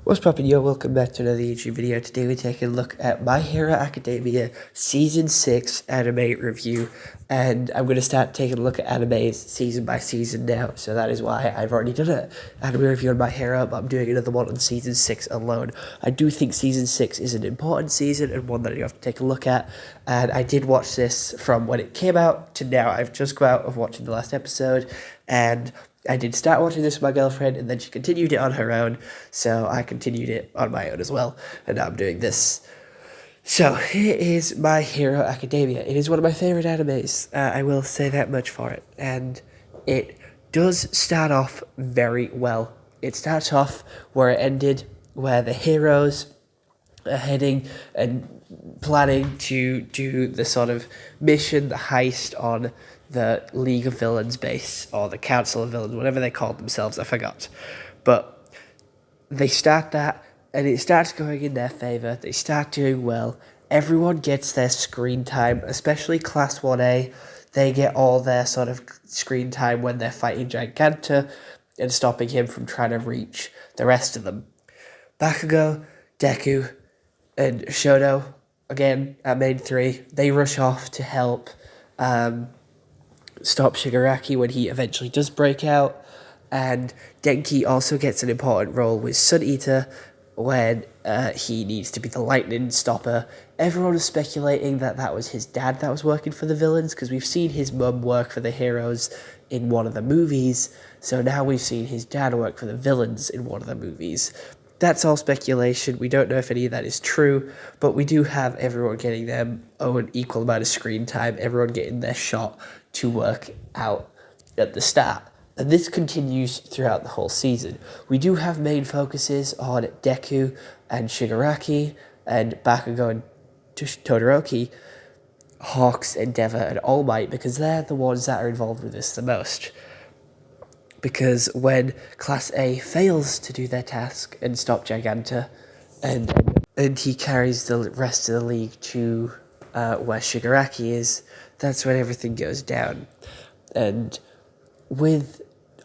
What's poppin', yo? Welcome back to another YouTube video. Today we're taking a look at My Hero Academia Season 6 anime review. And I'm going to start taking a look at animes season by season now. So that is why I've already done an anime review on My Hero, but I'm doing another one on Season 6 alone. I do think Season 6 is an important season and one that you have to take a look at. And I did watch this from when it came out to now. I've just got out of watching the last episode, and I did start watching this with my girlfriend, and then she continued it on her own, so I continued it on my own as well, and now I'm doing this. So, here is My Hero Academia. It is one of my favourite animes, I will say that much for it, and it does start off very well. It starts off where it ended, where the heroes are heading and planning to do the sort of mission, the heist on the League of Villains base, or the Council of Villains, whatever they called themselves, I forgot. But they start that, and it starts going in their favour. They start doing well. Everyone gets their screen time, especially Class 1A. They get all their sort of screen time when they're fighting Giganta and stopping him from trying to reach the rest of them. Bakugo, Deku, and Shoto, again, at main 3, they rush off to help stop Shigaraki when he eventually does break out, and Denki also gets an important role with Sun Eater when he needs to be the lightning stopper. Everyone was speculating that that was his dad that was working for the villains, because we've seen his mum work for the heroes in one of the movies, so now we've seen his dad work for the villains in one of the movies. That's all speculation. We don't know if any of that is true, but we do have everyone getting their own equal amount of screen time, everyone getting their shot to work out at the start. And this continues throughout the whole season. We do have main focuses on Deku and Shigaraki and Bakugo and Todoroki, Hawks, Endeavor, and All Might, because they're the ones that are involved with this the most. Because when Class A fails to do their task and stop Giganta, and he carries the rest of the league to where Shigaraki is, that's when everything goes down. And with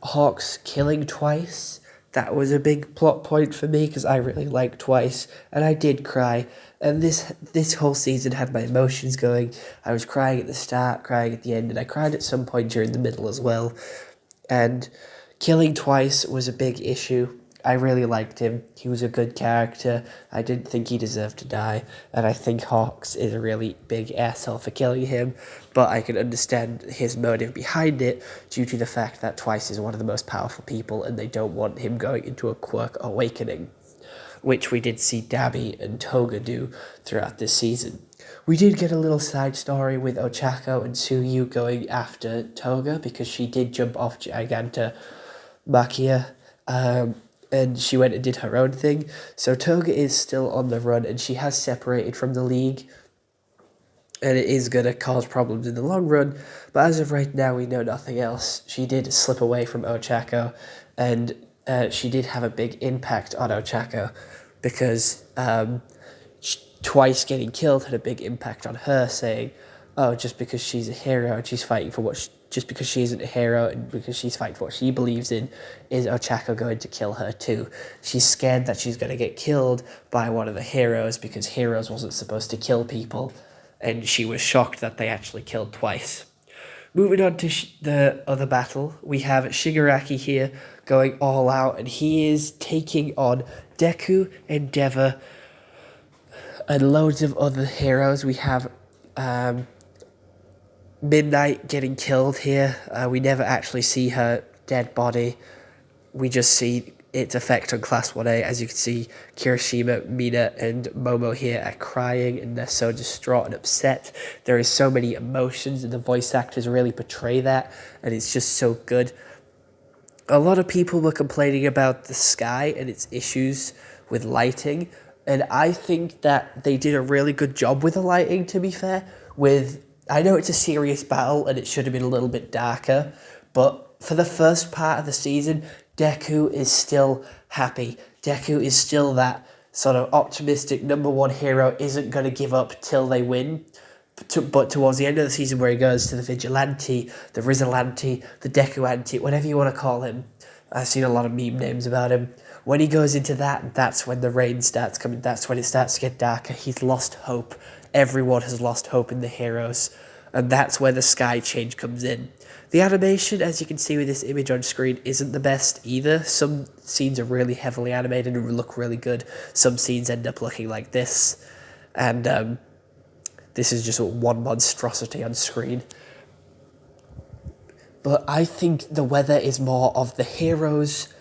Hawks killing Twice, that was a big plot point for me, because I really liked Twice, and I did cry. And this whole season had my emotions going. I was crying at the start, crying at the end, and I cried at some point during the middle as well. And killing Twice was a big issue. I really liked him. He was a good character. I didn't think he deserved to die, and I think Hawks is a really big asshole for killing him, but I can understand his motive behind it due to the fact that Twice is one of the most powerful people, and they don't want him going into a quirk awakening, which we did see Dabi and Toga do throughout this season. We did get a little side story with Ochako and Tsuyu going after Toga, because she did jump off Giganta Makia, and she went and did her own thing. So Toga is still on the run, and she has separated from the league, and it is going to cause problems in the long run, but as of right now we know nothing else. She did slip away from Ochako, and she did have a big impact on Ochako, because Twice getting killed had a big impact on her, saying, oh, just because she's a hero and she's fighting for just because she isn't a hero and because she's fighting for what she believes in, is Ochako going to kill her too? She's scared that she's going to get killed by one of the heroes, because heroes wasn't supposed to kill people, and she was shocked that they actually killed Twice. Moving on to the other battle, we have Shigaraki here going all out, and he is taking on Deku, Endeavor, and loads of other heroes. We have Midnight getting killed here. We never actually see her dead body. We just see its effect on Class 1A. As you can see, Kirishima, Mina, and Momo here are crying, and they're so distraught and upset. There is so many emotions, and the voice actors really portray that, and it's just so good. A lot of people were complaining about the sky and its issues with lighting, and I think that they did a really good job with the lighting, to be fair. I know it's a serious battle, and it should have been a little bit darker, but for the first part of the season, Deku is still happy. Deku is still that sort of optimistic #1 hero, isn't going to give up till they win. But towards the end of the season, where he goes to the Vigilante, the Rizolante, the Deku-ante, whatever you want to call him, I've seen a lot of meme names about him. When he goes into that, that's when the rain starts coming. That's when it starts to get darker. He's lost hope. Everyone has lost hope in the heroes. And that's where the sky change comes in. The animation, as you can see with this image on screen, isn't the best either. Some scenes are really heavily animated and look really good. Some scenes end up looking like this. And this is just one monstrosity on screen. But I think the weather is more of the heroes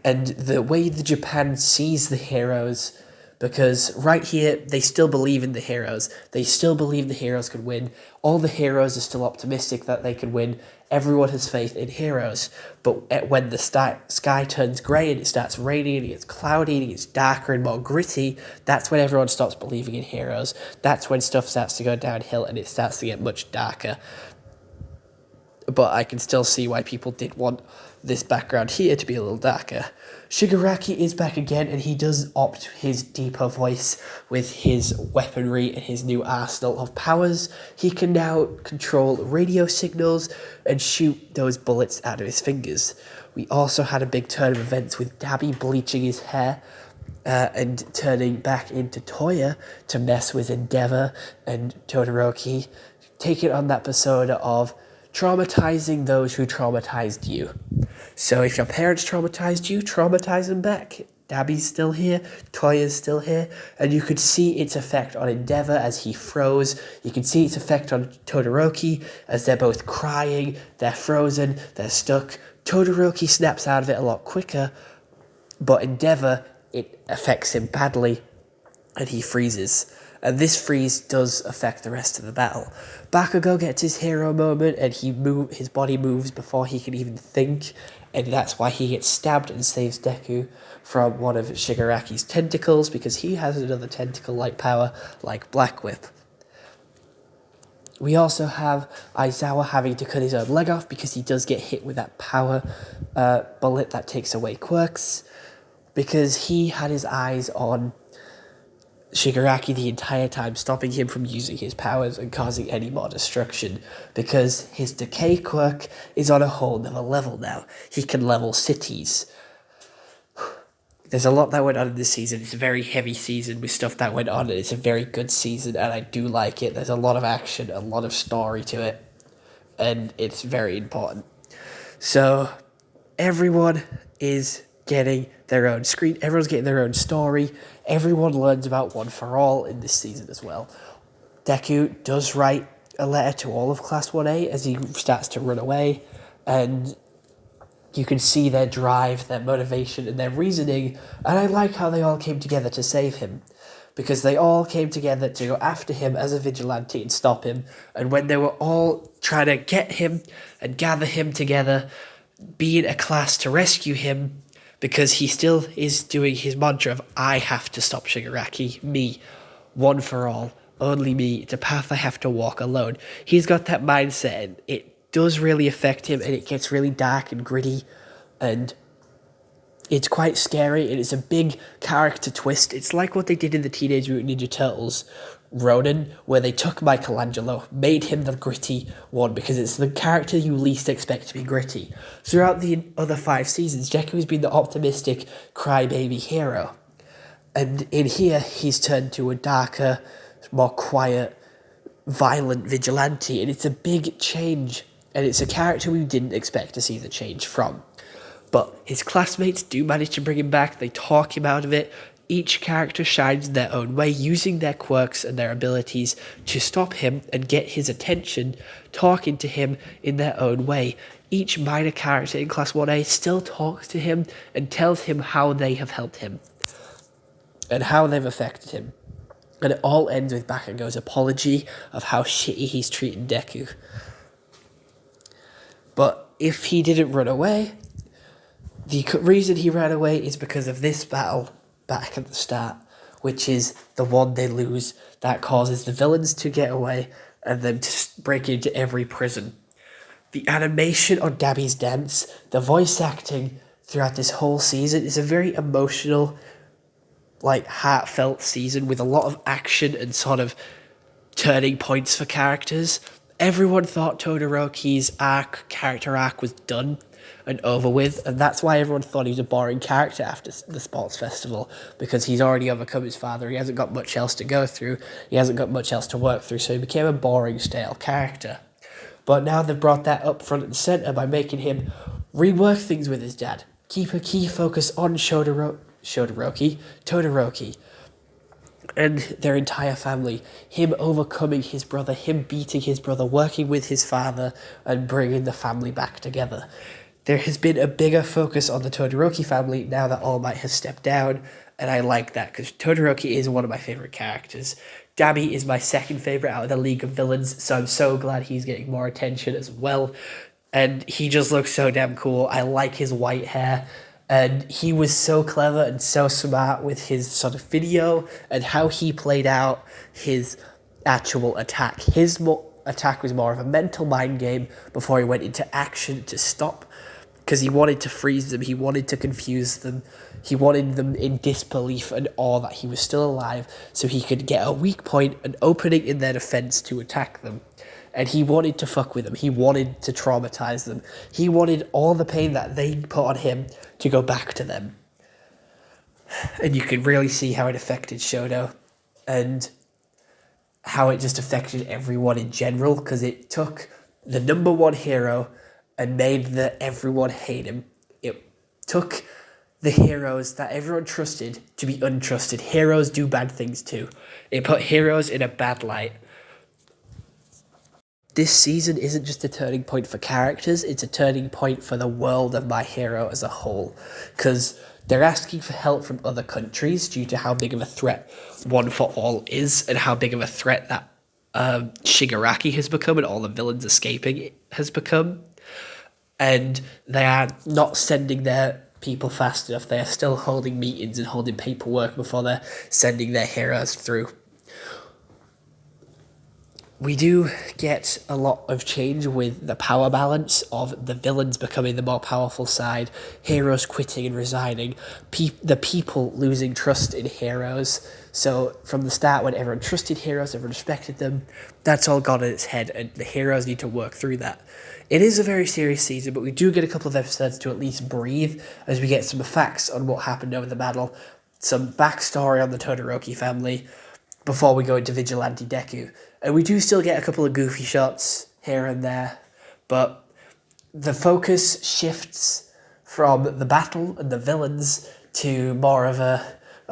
and the way the Japan sees the heroes, because right here, they still believe in the heroes. They still believe the heroes could win. All the heroes are still optimistic that they could win. Everyone has faith in heroes. But when the sky turns grey and it starts raining and it gets cloudy and it gets darker and more gritty, that's when everyone stops believing in heroes. That's when stuff starts to go downhill and it starts to get much darker. But I can still see why people did want this background here to be a little darker. Shigaraki is back again, and he does opt his deeper voice with his weaponry and his new arsenal of powers. He can now control radio signals and shoot those bullets out of his fingers. We also had a big turn of events with Dabi bleaching his hair and turning back into Toya to mess with Endeavor and Todoroki, taking on that persona of traumatizing those who traumatized you. So if your parents traumatized you, traumatize them back. Dabi's still here, Toya's still here, and you could see its effect on Endeavor as he froze. You can see its effect on Todoroki as they're both crying, they're frozen, they're stuck. Todoroki snaps out of it a lot quicker, but Endeavor, it affects him badly, and he freezes. And this freeze does affect the rest of the battle. Bakugo gets his hero moment, and his body moves before he can even think, and that's why he gets stabbed and saves Deku from one of Shigaraki's tentacles, because he has another tentacle-like power, like Black Whip. We also have Aizawa having to cut his own leg off, because he does get hit with that power bullet that takes away quirks, because he had his eyes on Shigaraki the entire time, stopping him from using his powers and causing any more destruction, because his decay quirk is on a whole nother level now. He can level cities. There's a lot that went on in this season. It's a very heavy season with stuff that went on, and it's a very good season, and I do like it. There's a lot of action, a lot of story to it, and it's very important. So everyone is getting their own screen, everyone's getting their own story, everyone learns about One for All in this season as well. Deku does write a letter to all of Class 1A as he starts to run away, and you can see their drive, their motivation, and their reasoning, and I like how they all came together to save him, because they all came together to go after him as a vigilante and stop him, and when they were all trying to get him and gather him together, being a class to rescue him, because he still is doing his mantra of, I have to stop Shigaraki, me, one for all, only me, it's a path I have to walk alone. He's got that mindset, and it does really affect him, and it gets really dark and gritty, and it's quite scary, and it's a big character twist. It's like what they did in the Teenage Mutant Ninja Turtles, Ronin, where they took Michelangelo, made him the gritty one, because it's the character you least expect to be gritty. Throughout the other 5 seasons, Deku has been the optimistic, crybaby hero. And in here, he's turned to a darker, more quiet, violent vigilante, and it's a big change. And it's a character we didn't expect to see the change from. But his classmates do manage to bring him back, they talk him out of it. Each character shines in their own way, using their quirks and their abilities to stop him and get his attention, talking to him in their own way. Each minor character in Class 1A still talks to him and tells him how they have helped him and how they've affected him. And it all ends with Bakugo's apology of how shitty he's treated Deku. But if he didn't run away, the reason he ran away is because of this battle back at the start, which is the one they lose that causes the villains to get away and them to break into every prison. The animation on Dabi's dance, the voice acting throughout this whole season is a very emotional, like heartfelt season with a lot of action and sort of turning points for characters. Everyone thought Todoroki's character arc was done, and over with, and that's why everyone thought he was a boring character after the sports festival, because he's already overcome his father. He hasn't got much else to go through. He hasn't got much else to work through, so he became a boring, stale character. But now they've brought that up front and centre by making him rework things with his dad. Keep a key focus on Todoroki, and their entire family. Him overcoming his brother, him beating his brother, working with his father, and bringing the family back together. There has been a bigger focus on the Todoroki family now that All Might has stepped down, and I like that because Todoroki is one of my favourite characters. Dabi is my second favourite out of the League of Villains, so I'm so glad he's getting more attention as well. And he just looks so damn cool. I like his white hair. And he was so clever and so smart with his sort of video and how he played out his actual attack. His attack was more of a mental mind game before he went into action to stop, because he wanted to freeze them, he wanted to confuse them, he wanted them in disbelief and awe that he was still alive so he could get a weak point, an opening in their defense to attack them. And he wanted to fuck with them. He wanted to traumatize them. He wanted all the pain that they put on him to go back to them. And you can really see how it affected Shoto and how it just affected everyone in general, because it took the number one hero and made everyone hate him. It took the heroes that everyone trusted to be untrusted. Heroes do bad things too. It put heroes in a bad light. This season isn't just a turning point for characters, it's a turning point for the world of My Hero as a whole. Because they're asking for help from other countries due to how big of a threat One for All is, and how big of a threat that Shigaraki has become and all the villains escaping has become. And they are not sending their people fast enough. They are still holding meetings and holding paperwork before they're sending their heroes through. We do get a lot of change with the power balance of the villains becoming the more powerful side, heroes quitting and resigning, the people losing trust in heroes. So from the start, when everyone trusted heroes, everyone respected them, that's all gone in its head, and the heroes need to work through that. It is a very serious season, but we do get a couple of episodes to at least breathe as we get some facts on what happened over the battle, some backstory on the Todoroki family, before we go into Vigilante Deku. And we do still get a couple of goofy shots here and there, but the focus shifts from the battle and the villains to more of a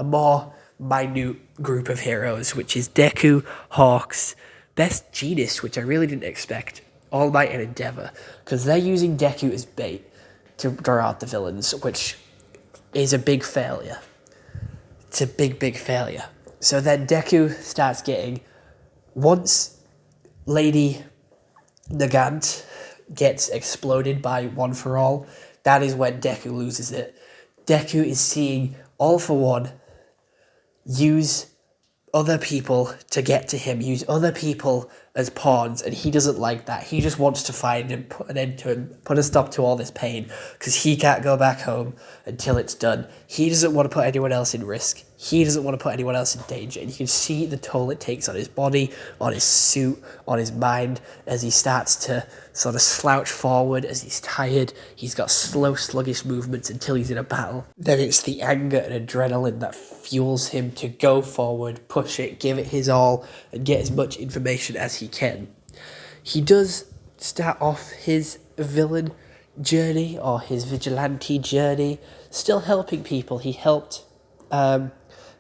more minute group of heroes, which is Deku, Hawks, Best Jeanist, which I really didn't expect, All Might and Endeavor, because they're using Deku as bait to draw out the villains, which is a big failure. It's a big, big failure. So then Deku starts getting, once Lady Nagant gets exploded by One for All, that is when Deku loses it. Deku is seeing All for One use other people to get to him, use other people as pawns, and he doesn't like that. He just wants to find and put an end to it, put a stop to all this pain, because he can't go back home until it's done. He doesn't want to put anyone else in risk. He doesn't want to put anyone else in danger, and you can see the toll it takes on his body, on his suit, on his mind, as he starts to sort of slouch forward, as he's tired. He's got slow, sluggish movements until he's in a battle. Then it's the anger and adrenaline that fuels him to go forward, push it, give it his all, and get as much information as he can. He does start off his villain journey, or his vigilante journey, still helping people. He helped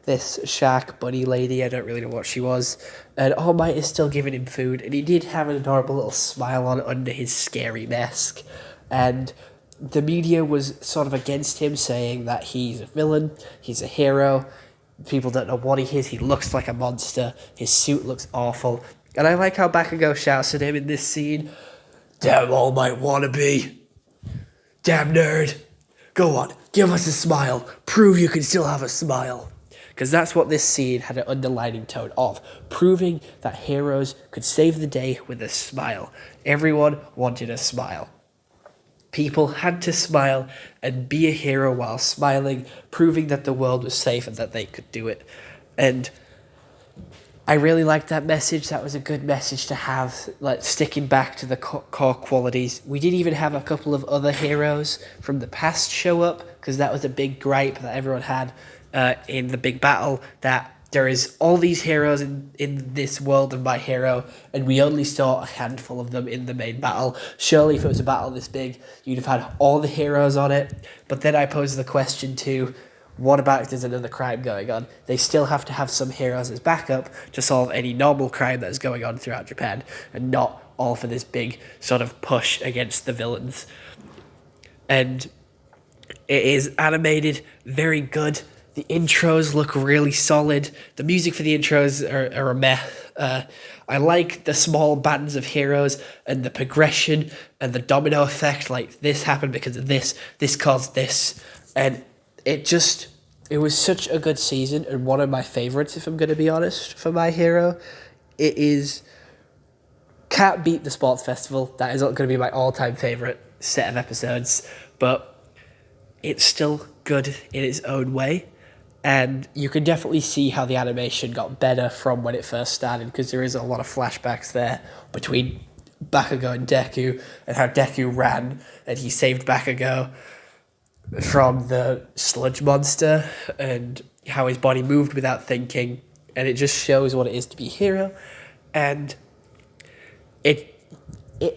this shark bunny lady, I don't really know what she was, and All Might is still giving him food, and he did have an adorable little smile on under his scary mask, and the media was sort of against him, saying that he's a villain, he's a hero, people don't know what he is, he looks like a monster, his suit looks awful, and I like how Bakugo shouts at him in this scene, "Damn All Might wannabe! Damn nerd! Go on, give us a smile, prove you can still have a smile." Because that's what this scene had an underlining tone of, proving that heroes could save the day with a smile. Everyone wanted a smile. People had to smile and be a hero while smiling, proving that the world was safe and that they could do it. And I really liked that message. That was a good message to have, like sticking back to the core qualities. We did even have a couple of other heroes from the past show up, because that was a big gripe that everyone had in the big battle, that there is all these heroes in this world of My Hero, and we only saw a handful of them in the main battle. Surely if it was a battle this big, you'd have had all the heroes on it. But then I posed the question too, what about if there's another crime going on? They still have to have some heroes as backup to solve any normal crime that is going on throughout Japan, and not all for this big sort of push against the villains. And it is animated very good. The intros look really solid. The music for the intros are a meh. I like the small bands of heroes and the progression and the domino effect. Like, this happened because of this caused this. And it was such a good season, and one of my favorites, if I'm going to be honest, for My Hero. It is, can't beat the Sports Festival. That is going to be my all-time favorite set of episodes, but it's still good in its own way. And you can definitely see how the animation got better from when it first started, because there is a lot of flashbacks there between Bakugo and Deku, and how Deku ran and he saved Bakugo from the sludge monster, and how his body moved without thinking, and it just shows what it is to be a hero. And it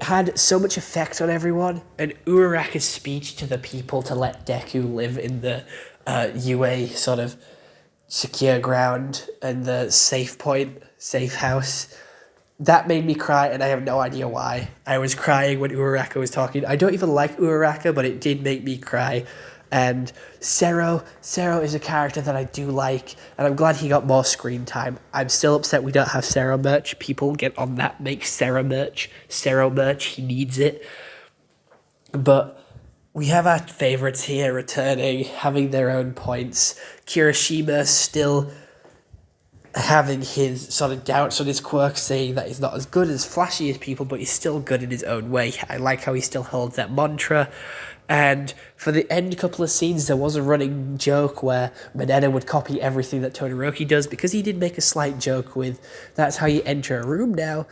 had so much effect on everyone, and Uraraka's speech to the people to let Deku live in the UA sort of secure ground and the safe house, that made me cry, and I have no idea why. I was crying when Uraraka was talking. I don't even like Uraraka, but it did make me cry. And Sero is a character that I do like, and I'm glad he got more screen time. I'm still upset we don't have Sero merch. People get on that, make Sero merch. He needs it. But we have our favourites here returning, having their own points. Kirishima still having his sort of doubts on his quirk, saying that he's not as good as flashy as people, but he's still good in his own way. I like how he still holds that mantra. And for the end couple of scenes, there was a running joke where Mineta would copy everything that Todoroki does, because he did make a slight joke with, that's how you enter a room now,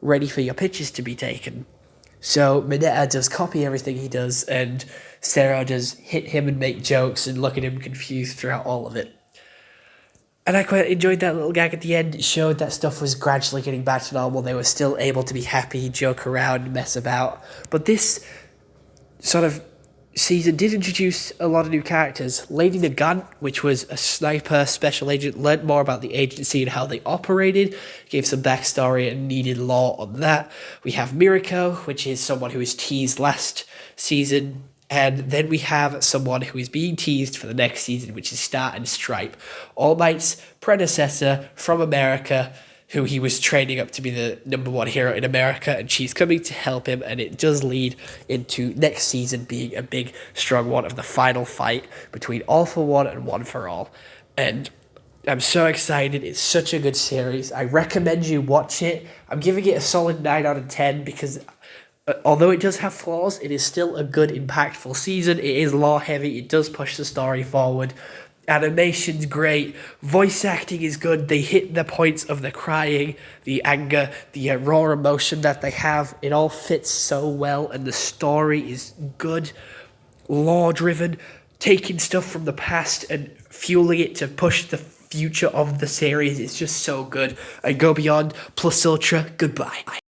ready for your pictures to be taken. So Mineta does copy everything he does, and Sero does hit him and make jokes and look at him confused throughout all of it. And I quite enjoyed that little gag at the end. It showed that stuff was gradually getting back to normal. They were still able to be happy, joke around, mess about. But this sort of season did introduce a lot of new characters. Lady Nagant, which was a sniper special agent, learned more about the agency and how they operated, gave some backstory and needed lore on that. We have Miriko, which is someone who was teased last season. And then we have someone who is being teased for the next season, which is Star and Stripe, All Might's predecessor from America, who he was training up to be the #1 hero in America, and she's coming to help him, and it does lead into next season being a big, strong one of the final fight between All for One and One for All. And I'm so excited. It's such a good series. I recommend you watch it. I'm giving it a solid 9 out of 10 because although it does have flaws, it is still a good, impactful season. It is lore heavy. It does push the story forward. Animation's great. Voice acting is good. They hit the points of the crying, the anger, the raw emotion that they have. It all fits so well, and the story is good, lore-driven, taking stuff from the past and fueling it to push the future of the series. It's just so good. And Go Beyond Plus Ultra, goodbye.